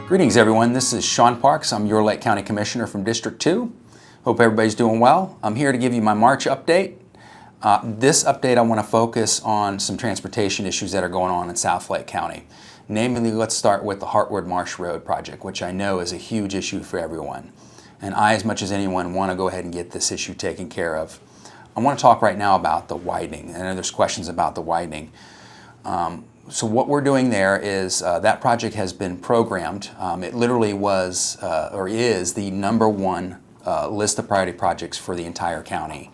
Greetings everyone, this is Sean Parks. I'm your Lake County Commissioner from District 2. Hope everybody's doing well. I'm here to give you my March update. This update I want to focus on some transportation issues that are going on in South Lake County. Namely, let's start with the Hartwood Marsh Road project, which I know is a huge issue for everyone. And I, as much as anyone, want to go ahead and get this issue taken care of. I want to talk right now about the widening. I know there's questions about the widening. So what we're doing there is that project has been programmed. It literally was or is the #1 list of priority projects for the entire county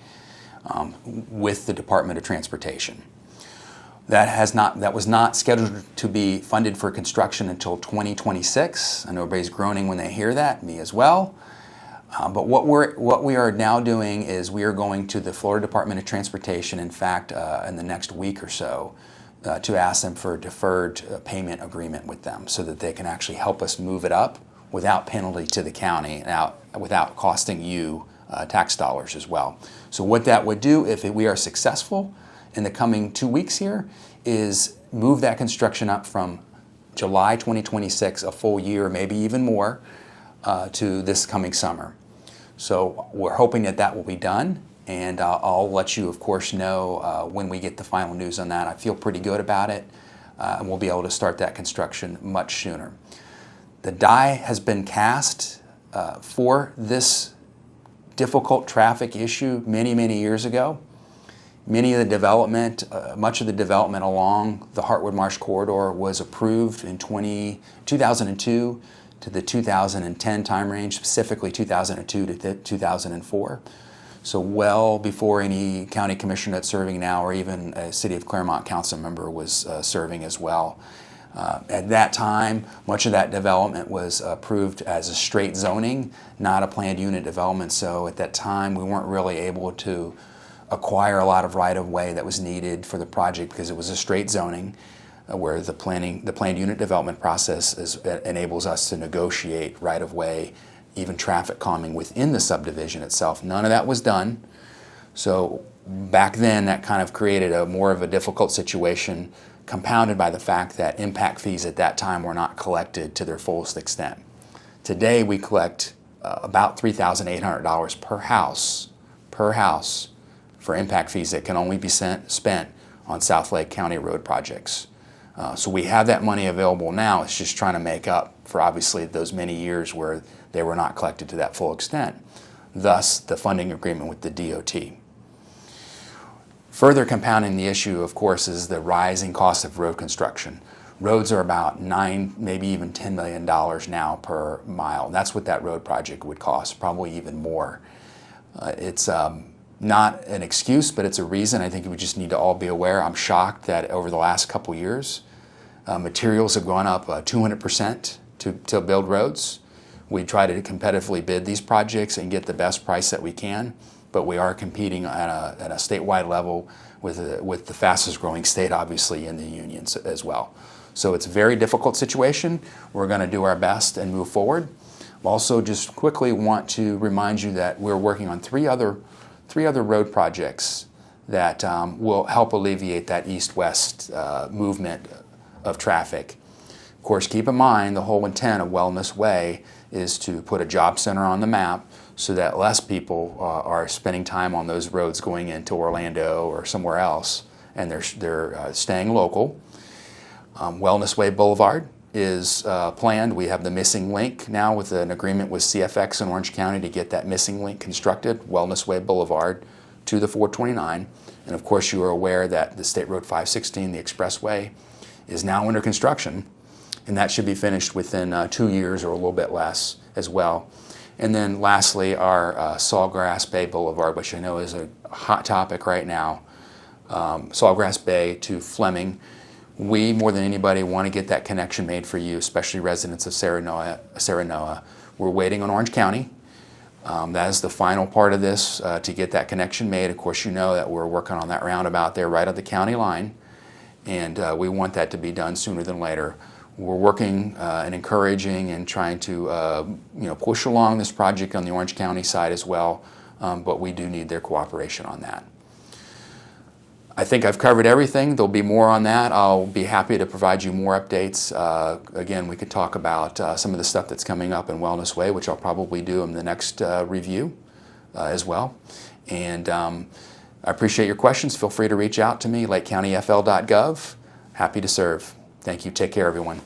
with the Department of Transportation. That was not scheduled to be funded for construction until 2026. I know everybody's groaning when they hear that, me as well. But what we are now doing is we are going to the Florida Department of Transportation, in fact, in the next week or so, to ask them for a deferred payment agreement with them so that they can actually help us move it up without penalty to the county and without costing you tax dollars as well. So what that would do if we are successful in the coming 2 weeks here is move that construction up from July 2026, a full year, maybe even more, to this coming summer. So we're hoping that that will be done. And I'll let you, of course, know when we get the final news on that. I feel pretty good about it, and we'll be able to start that construction much sooner. The die has been cast for this difficult traffic issue many, many years ago. Much of the development along the Hartwood Marsh corridor was approved in 2002 to the 2010 time range, specifically 2002 to 2004. So well before any county commissioner that's serving now or even a City of Claremont council member was serving as well. At that time, much of that development was approved as a straight zoning, not a planned unit development. So at that time, we weren't really able to acquire a lot of right-of-way that was needed for the project because it was a straight zoning where the planned unit development process enables us to negotiate right-of-way, even traffic calming within the subdivision itself. None of that was done. So back then that kind of created more of a difficult situation, compounded by the fact that impact fees at that time were not collected to their fullest extent. Today we collect about $3,800 per house for impact fees that can only be spent on South Lake County road projects. So we have that money available now. It's just trying to make up for obviously those many years where they were not collected to that full extent. Thus, the funding agreement with the DOT. Further compounding the issue, of course, is the rising cost of road construction. Roads are about $9, maybe even $10 million now per mile. That's what that road project would cost, probably even more. It's not an excuse, but it's a reason. I think we just need to all be aware. I'm shocked that over the last couple years, materials have gone up 200% to build roads. We try to competitively bid these projects and get the best price that we can, but we are competing at a statewide level with the fastest growing state, obviously, in the union as well. So it's a very difficult situation. We're going to do our best and move forward. Also, just quickly want to remind you that we're working on three other road projects that will help alleviate that east-west movement of traffic. Of course, keep in mind the whole intent of Wellness Way is to put a job center on the map so that less people are spending time on those roads going into Orlando or somewhere else, and they're staying local. Wellness Way Boulevard is planned. We have the missing link now with an agreement with CFX in Orange County to get that missing link constructed, Wellness Way Boulevard to the 429. And of course you are aware that the State Road 516, the expressway, is now under construction, and that should be finished within 2 years or a little bit less as well. And then lastly, our Sawgrass Bay Boulevard, which I know is a hot topic right now, Sawgrass Bay to Fleming. We, more than anybody, want to get that connection made for you, especially residents of Serenoa. We're waiting on Orange County. That is the final part of this to get that connection made. Of course, you know that we're working on that roundabout there right at the county line, and we want that to be done sooner than later. We're working and encouraging and trying to push along this project on the Orange County side as well, but we do need their cooperation on that. I think I've covered everything. There'll be more on that. I'll be happy to provide you more updates. Again, we could talk about some of the stuff that's coming up in Wellness Way, which I'll probably do in the next review as well. And I appreciate your questions. Feel free to reach out to me, lakecountyfl.gov. Happy to serve. Thank you. Take care, everyone.